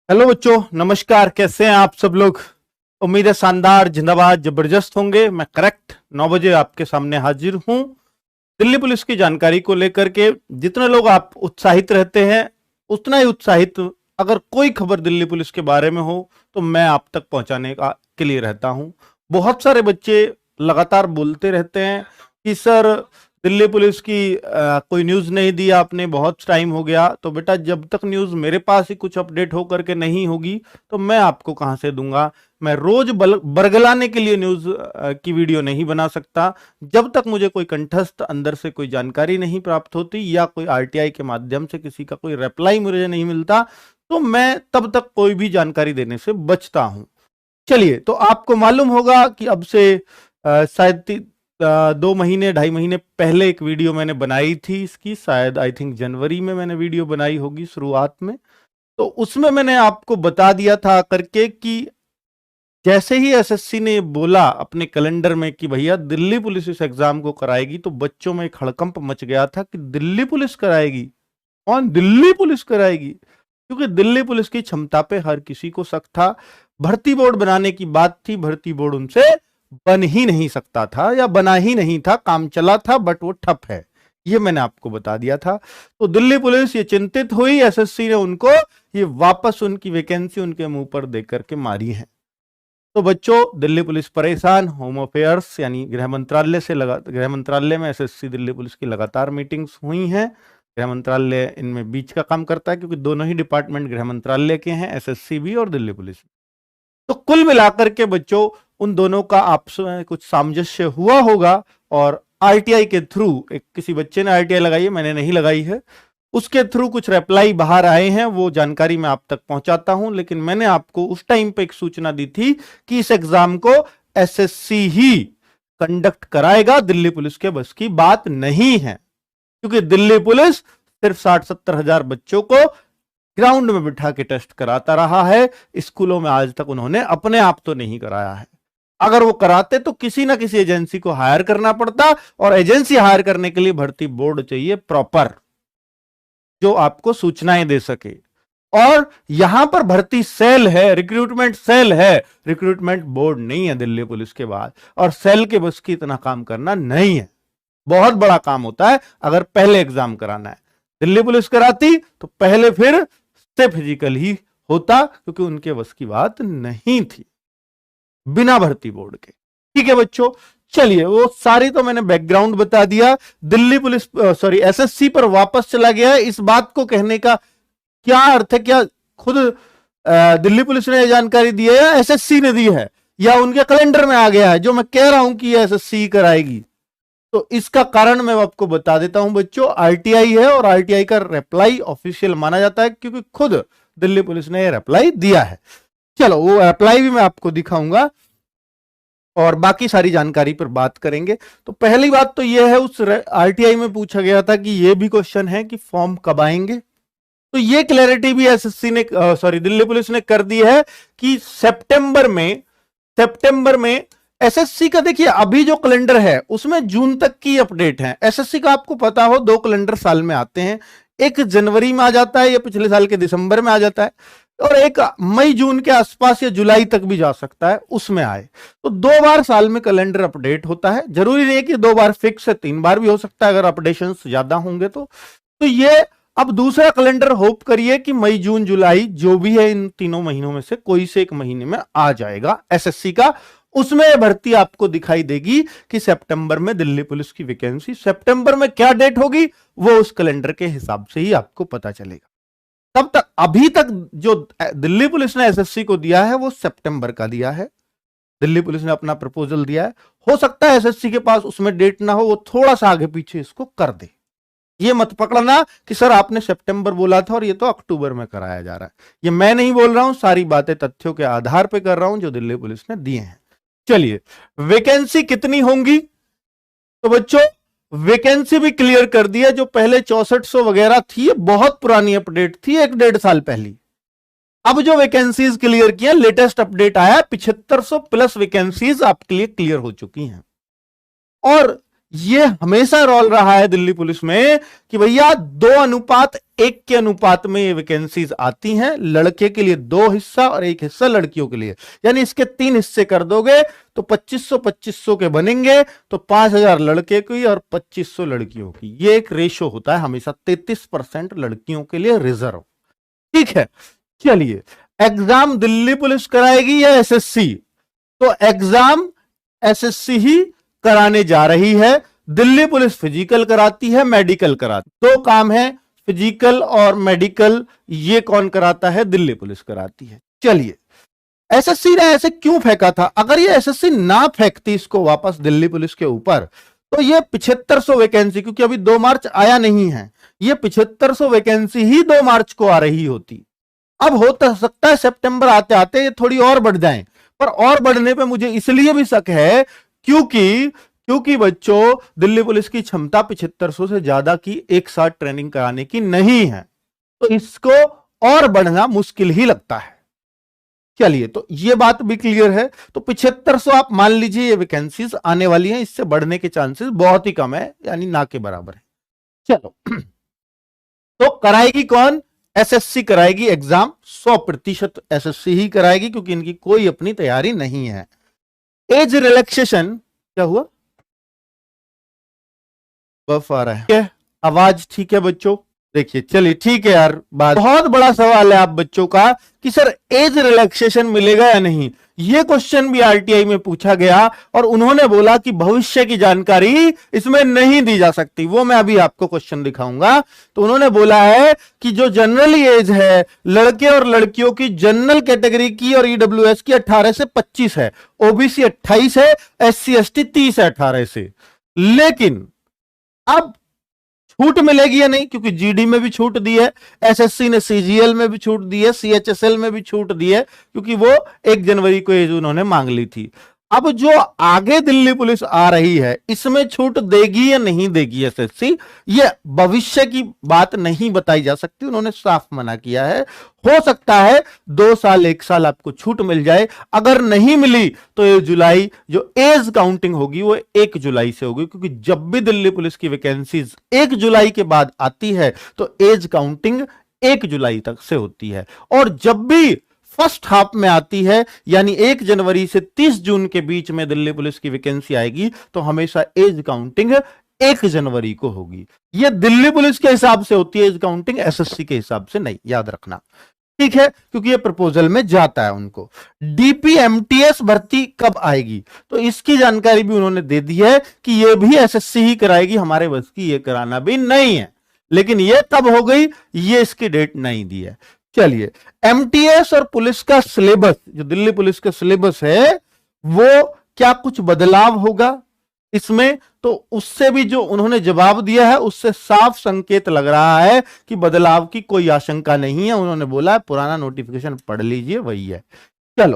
Hello बच्चों, नमस्कार। कैसे हैं आप सब लोग? उम्मीद है शानदार, जिंदाबाद, जबरदस्त होंगे। मैं करेक्ट 9 बजे आपके सामने हाजिर हूं दिल्ली पुलिस की जानकारी को लेकर के। जितने लोग आप उत्साहित रहते हैं उतना ही उत्साहित अगर कोई खबर दिल्ली पुलिस के बारे में हो तो मैं आप तक पहुंचाने का के लिए रहता हूं। बहुत सारे बच्चे लगातार बोलते रहते हैं कि सर दिल्ली पुलिस की कोई न्यूज़ नहीं दी आपने, बहुत टाइम हो गया। तो बेटा, जब तक न्यूज़ मेरे पास ही कुछ अपडेट हो करके नहीं होगी तो मैं आपको कहां से दूंगा। मैं रोज बरगलाने के लिए न्यूज़ की वीडियो नहीं बना सकता। जब तक मुझे कोई कंठस्थ अंदर से कोई जानकारी नहीं प्राप्त होती या कोई आरटीआई के माध्यम से किसी का कोई रिप्लाई मुझे नहीं मिलता तो मैं तब तक कोई भी जानकारी देने से बचता हूं। चलिए, तो आपको मालूम होगा कि अब से शायद 2 महीने 2.5 महीने पहले एक वीडियो मैंने बनाई थी इसकी। शायद आई थिंक जनवरी में मैंने वीडियो बनाई होगी शुरुआत में। तो उसमें मैंने आपको बता दिया था करके कि जैसे ही एसएससी ने बोला अपने कैलेंडर में कि भैया दिल्ली पुलिस इस एग्जाम को कराएगी, तो बच्चों में एक हड़कंप मच गया था कि दिल्ली पुलिस कराएगी? कौन दिल्ली पुलिस कराएगी? क्योंकि दिल्ली पुलिस की क्षमता पे हर किसी को शक था। भर्ती बोर्ड बनाने की बात थी, भर्ती बोर्ड उनसे बन ही नहीं सकता था या बना ही नहीं था। काम चला था बट वो ठप है, ये मैंने आपको बता दिया था। तो दिल्ली पुलिस ये चिंतित हुई, एसएससी ने उनको ये वापस उनकी वैकेंसी उनके मुंह पर दे करके मारी है। तो बच्चों, दिल्ली पुलिस परेशान। होम अफेयर्स यानी गृह मंत्रालय में एसएससी दिल्ली पुलिस की लगातार मीटिंग्स हुई हैं। गृह मंत्रालय इनमें बीच का काम करता है क्योंकि दोनों ही डिपार्टमेंट गृह मंत्रालय के हैं, एसएससी भी और दिल्ली पुलिस भी। तो कुल मिलाकर के बच्चों, उन दोनों का आपस में कुछ सामंजस्य हुआ होगा और आरटीआई के थ्रू, एक किसी बच्चे ने आरटीआई लगाई है, मैंने नहीं लगाई है, उसके थ्रू कुछ रिप्लाई बाहर आए हैं। वो जानकारी मैं आप तक पहुंचाता हूं। लेकिन मैंने आपको उस टाइम पे एक सूचना दी थी कि इस एग्जाम को एसएससी ही कंडक्ट कराएगा, दिल्ली पुलिस के बस की बात नहीं है। क्योंकि दिल्ली पुलिस सिर्फ 60-70 हजार बच्चों को ग्राउंड में बिठा के टेस्ट कराता रहा है। स्कूलों में आज तक उन्होंने अपने आप तो नहीं कराया है। अगर वो कराते तो किसी ना किसी एजेंसी को हायर करना पड़ता, और एजेंसी हायर करने के लिए भर्ती बोर्ड चाहिए प्रॉपर, जो आपको सूचनाएं दे सके। और यहां पर भर्ती सेल है, रिक्रूटमेंट सेल है, रिक्रूटमेंट बोर्ड नहीं है दिल्ली पुलिस के बाद। और सेल के बस की इतना काम करना नहीं है। बहुत बड़ा काम होता है अगर पहले एग्जाम कराना है। दिल्ली पुलिस कराती तो पहले फिर से फिजिकल ही होता, क्योंकि उनके बस की बात नहीं थी बिना भर्ती बोर्ड के। ठीक है बच्चों, चलिए, वो सारी तो मैंने बैकग्राउंड बता दिया। दिल्ली पुलिस एसएससी पर वापस चला गया है, इस बात को कहने का क्या अर्थ है? क्या खुद दिल्ली पुलिस ने जानकारी दी है या एसएससी ने दी है, या उनके कैलेंडर में आ गया है जो मैं कह रहा हूं कि एसएससी कराएगी? तो इसका कारण मैं आपको बता देता हूं बच्चों। आरटीआई है और आरटीआई का रिप्लाई ऑफिशियल माना जाता है क्योंकि खुद दिल्ली पुलिस ने रिप्लाई दिया है। चलो, वो रिप्लाई भी मैं आपको दिखाऊंगा और बाकी सारी जानकारी पर बात करेंगे। तो पहली बात तो यह है, उस आरटीआई में पूछा गया था कि यह भी क्वेश्चन है कि फॉर्म कब आएंगे। तो ये क्लैरिटी भी एसएससी ने दिल्ली पुलिस ने कर दी है कि सितंबर में एसएससी का, देखिए अभी जो कैलेंडर है उसमें जून तक की अपडेट है। एसएससी का आपको पता हो 2 कैलेंडर साल में आते हैं, एक जनवरी में आ जाता है या पिछले साल के दिसंबर में आ जाता है, और एक मई जून के आसपास या जुलाई तक भी जा सकता है, उसमें आए। तो 2 बार साल में कैलेंडर अपडेट होता है। जरूरी नहीं है कि 2 बार फिक्स है, 3 बार भी हो सकता है अगर अपडेशन ज्यादा होंगे तो ये अब दूसरा कैलेंडर होप करिए कि मई जून जुलाई जो भी है इन तीनों महीनों में से कोई से एक महीने में आ जाएगा एसएससी का। उसमें भर्ती आपको दिखाई देगी कि सितंबर में दिल्ली पुलिस की वैकेंसी, सितंबर में क्या डेट होगी वो उस कैलेंडर के हिसाब से ही आपको पता चलेगा। तब तक, अभी तक जो दिल्ली पुलिस ने एसएससी को दिया है वो सितंबर का दिया है। दिल्ली पुलिस ने अपना प्रपोजल दिया है। हो सकता है एसएससी के पास उसमें डेट ना हो, वो थोड़ा सा आगे पीछे इसको कर दे। ये मत पकड़ना कि सर आपने सितंबर बोला था और ये तो अक्टूबर में कराया जा रहा है। ये मैं नहीं बोल रहा हूं, सारी बातें तथ्यों के आधार पर कर रहा हूं जो दिल्ली पुलिस ने दिए हैं। चलिए, वैकेंसी कितनी होंगी? तो बच्चों, वैकेंसी भी क्लियर कर दिया। जो पहले 6400 वगैरह थी, बहुत पुरानी अपडेट थी, 1-1.5 साल पहली। अब जो वैकेंसीज क्लियर किया, लेटेस्ट अपडेट आया, 7500 प्लस वैकेंसीज आपके लिए क्लियर हो चुकी हैं। और ये हमेशा रोल रहा है दिल्ली पुलिस में कि भैया 2:1 के अनुपात में ये वैकेंसीज आती हैं, लड़के के लिए 2 हिस्सा और 1 हिस्सा लड़कियों के लिए, यानी इसके 3 हिस्से कर दोगे तो 2500 के बनेंगे, तो 5000 लड़के की और 2500 लड़कियों की। ये एक रेशो होता है हमेशा, 33% लड़कियों के लिए रिजर्व। ठीक है, चलिए एग्जाम दिल्ली पुलिस कराएगी या एसएससी? तो एग्जाम एसएससी ही कराने जा रही है। दिल्ली पुलिस फिजिकल कराती है, मेडिकल कराती है। 2 काम है, फिजिकल और मेडिकल। ये कौन कराता है? दिल्ली पुलिस कराती है। चलिए, एसएससी ने ऐसे क्यों फेंका था? अगर ये एसएससी ना फेंकती इसको वापस दिल्ली पुलिस के ऊपर, तो ये 7500 वैकेंसी, क्योंकि अभी 2 मार्च आया नहीं है, ये 7500 वैकेंसी ही 2 मार्च को आ रही होती। अब हो सकता है सितंबर आते आते ये थोड़ी और बढ़ जाएं, पर और बढ़ने पे मुझे इसलिए भी शक है क्योंकि बच्चों दिल्ली पुलिस की क्षमता 7500 से ज्यादा की एक साथ ट्रेनिंग कराने की नहीं है, तो इसको और बढ़ना मुश्किल ही लगता है। चलिए, तो ये बात भी क्लियर है। तो 7500 आप मान लीजिए ये वैकेंसीज आने वाली हैं, इससे बढ़ने के चांसेस बहुत ही कम है, यानी ना के बराबर है। चलो, तो कराएगी कौन? एसएससी कराएगी एग्जाम, 100% एसएससी ही कराएगी, क्योंकि इनकी कोई अपनी तैयारी नहीं है। एज रिलैक्सेशन, क्या हुआ? बफ आ रहा है, क्या आवाज ठीक है बच्चों? देखिए, चलिए ठीक है यार, बात बहुत बड़ा सवाल है आप बच्चों का कि सर एज रिलैक्सेशन मिलेगा या नहीं। ये क्वेश्चन भी आरटीआई में पूछा गया और उन्होंने बोला कि भविष्य की जानकारी इसमें नहीं दी जा सकती। वो मैं अभी आपको क्वेश्चन दिखाऊंगा। तो उन्होंने बोला है कि जो जनरली एज है लड़के और लड़कियों की, जनरल कैटेगरी की और ईडब्ल्यूएस की 18 से 25 है, ओबीसी 28 है, एससी एसटी 30 है 18 से। लेकिन अब छूट मिलेगी या नहीं, क्योंकि जीडी में भी छूट दी है, एसएससी ने सीजीएल में भी छूट दी है, सीएचएसएल में भी छूट दी है, क्योंकि वो 1 जनवरी को एज उन्होंने मांग ली थी। अब जो आगे दिल्ली पुलिस आ रही है, इसमें छूट देगी या नहीं देगी एसएससी, ये भविष्य की बात नहीं बताई जा सकती, उन्होंने साफ मना किया है। हो सकता है 2 साल 1 साल आपको छूट मिल जाए, अगर नहीं मिली तो ये जुलाई जो एज काउंटिंग होगी वो 1 जुलाई से होगी, क्योंकि जब भी दिल्ली पुलिस की वैकेंसीज 1 जुलाई के बाद आती है तो एज काउंटिंग 1 जुलाई तक से होती है, और जब भी फर्स्ट हाफ में आती है, यानी 1 जनवरी से 30 जून के बीच में दिल्ली पुलिस की वैकेंसी आएगी, तो हमेशा एज काउंटिंग 1 जनवरी को होगी। यह दिल्ली पुलिस के हिसाब से होती है एज काउंटिंग, एसएससी के हिसाब से नहीं, याद रखना। ठीक है, क्योंकि ये प्रपोजल में जाता है उनको। डीपीएमटीएस भर्ती कब आएगी, तो इसकी जानकारी भी उन्होंने दे दी है कि ये भी एसएससी ही कराएगी, हमारे बस की ये कराना भी नहीं है। लेकिन ये कब हो गई, ये इसकी डेट नहीं दी है। चलिए, एमटीएस और पुलिस का सिलेबस, जो दिल्ली पुलिस का सिलेबस है, वो क्या कुछ बदलाव होगा इसमें? तो उससे भी जो उन्होंने जवाब दिया है उससे साफ संकेत लग रहा है कि बदलाव की कोई आशंका नहीं है। उन्होंने बोला पुराना नोटिफिकेशन पढ़ लीजिए, वही है। चलो,